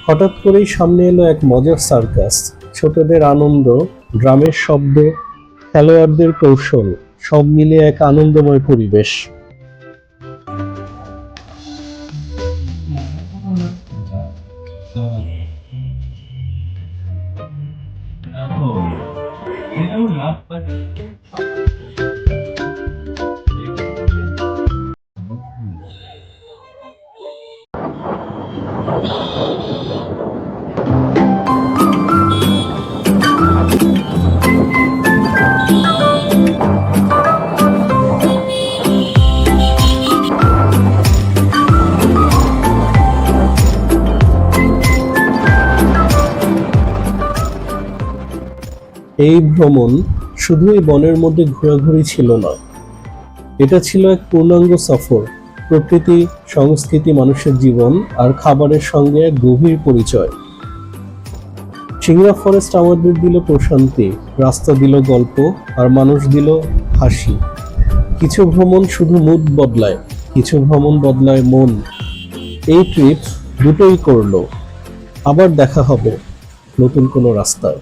হঠাৎ করেই সামনে এলো এক মজার সার্কাস। ছোটদের আনন্দ, ড্রামের শব্দ, খেলোয়াড়দের কৌশল, সব মিলিয়ে এক আনন্দময় পরিবেশ। এই ভ্রমণ শুধুই বনের মধ্যে ঘোরাঘুরি ছিল না, এটা ছিল এক পূর্ণাঙ্গ সফর। প্রকৃতি, সংস্কৃতি, মানুষের জীবন আর খাবারের সঙ্গে এক গভীর পরিচয়। সিংড়া ফরেস্ট আমাদের দিল প্রশান্তি, রাস্তা দিল গল্প, আর মানুষ দিল হাসি। কিছু ভ্রমণ শুধু মুড বদলায়, কিছু ভ্রমণ বদলায় মন। এই ট্রিপ দুটোই করলো। আবার দেখা হবে নতুন কোনো রাস্তায়।